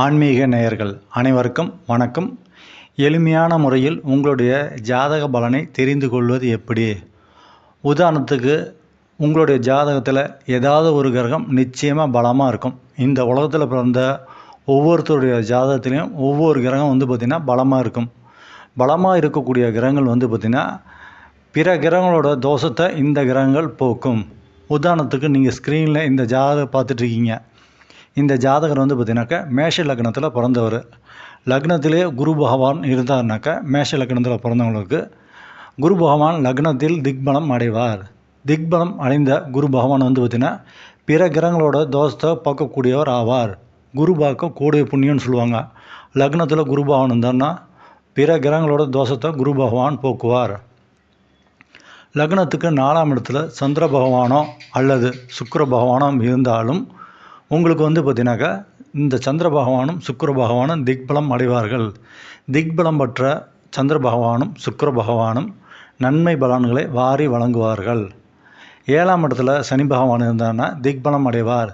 ஆன்மீக நேயர்கள் அனைவருக்கும் வணக்கம். எளிமையான முறையில் உங்களுடைய ஜாதக பலனை தெரிந்து கொள்வது எப்படி? உதாரணத்துக்கு, உங்களுடைய ஜாதகத்தில் ஏதாவது ஒரு கிரகம் நிச்சயமாக பலமாக இருக்கும். இந்த உலகத்தில் பிறந்த ஒவ்வொருத்தருடைய ஜாதகத்துலேயும் ஒவ்வொரு கிரகம் பார்த்திங்கன்னா பலமாக இருக்கும். பலமாக இருக்கக்கூடிய கிரகங்கள் பார்த்திங்கன்னா பிற கிரகங்களோட தோஷத்தை இந்த கிரகங்கள் போக்கும். உதாரணத்துக்கு, நீங்கள் ஸ்க்ரீனில் இந்த ஜாதகம் பார்த்துட்ருக்கீங்க. இந்த ஜாதகர் பார்த்திங்கனாக்கா மேஷ லக்னத்தில் பிறந்தவர். லக்னத்திலே குரு பகவான் இருந்தார்னாக்கா மேஷ லக்னத்தில் பிறந்தவங்களுக்கு குரு பகவான் லக்னத்தில் திக்பலம் அடைவார். திக்பலம் அடைந்த குரு பகவான் பார்த்திங்கன்னா பிற கிரகங்களோட தோஷத்தை பார்க்கக்கூடியவர் ஆவார். குரு பார்க்க கூடிய புண்ணியம்னு சொல்லுவாங்க. லக்னத்தில் குரு பகவான் இருந்தார்னா பிற கிரகங்களோட தோஷத்தை குரு பகவான் போக்குவார். லக்னத்துக்கு 4ஆம் இடத்துல சந்திர பகவானோ அல்லது சுக்கிர பகவானோ இருந்தாலும் உங்களுக்கு பார்த்திங்கனாக்கா இந்த சந்திர பகவானும் சுக்கிர பகவானும் திக்பலம் அடைவார்கள். திக்பலம் பெற்ற சந்திர பகவானும் சுக்கிர பகவானும் நன்மை பலன்களை வாரி வழங்குவார்கள். 7ஆம் இடத்துல சனி பகவான் இருந்தார்னா திக்பலம் அடைவார்.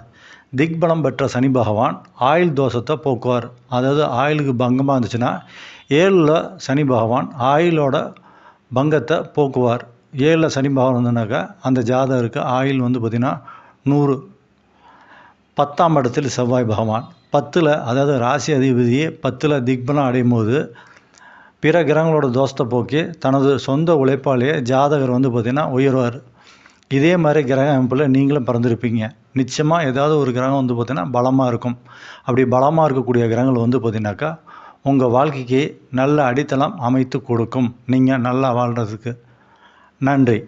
திக்பலம் பெற்ற சனி பகவான் ஆயுள் தோஷத்தை போக்குவார். அதாவது ஆயுளுக்கு பங்கமாக இருந்துச்சுன்னா 7ல் சனி பகவான் ஆயுளோட பங்கத்தை போக்குவார். 7ல் சனி பகவான் இருந்தனாக்கா அந்த ஜாதகருக்கு ஆயுள் பார்த்திங்கன்னா 100. 10ஆம் இடத்தில் செவ்வாய் பகவான் 10ல், அதாவது ராசி அதிபதியே 10ல் திக்பலம் அடையும் போது பிற கிரகங்களோட தோஷத்தை போக்கி தனது சொந்த உழைப்பாலேயே ஜாதகர் பார்த்திங்கன்னா உயர்வார். இதே மாதிரி கிரக அமைப்பில் நீங்களும் பிறந்திருப்பீங்க. நிச்சயமாக ஏதாவது ஒரு கிரகம் பார்த்திங்கன்னா பலமாக இருக்கும். அப்படி பலமாக இருக்கக்கூடிய கிரகங்கள் பார்த்திங்கனாக்கா உங்கள் வாழ்க்கைக்கு நல்ல அடித்தளம் அமைத்து கொடுக்கும். நீங்கள் நல்லா வாழ்கிறதுக்கு. நன்றி.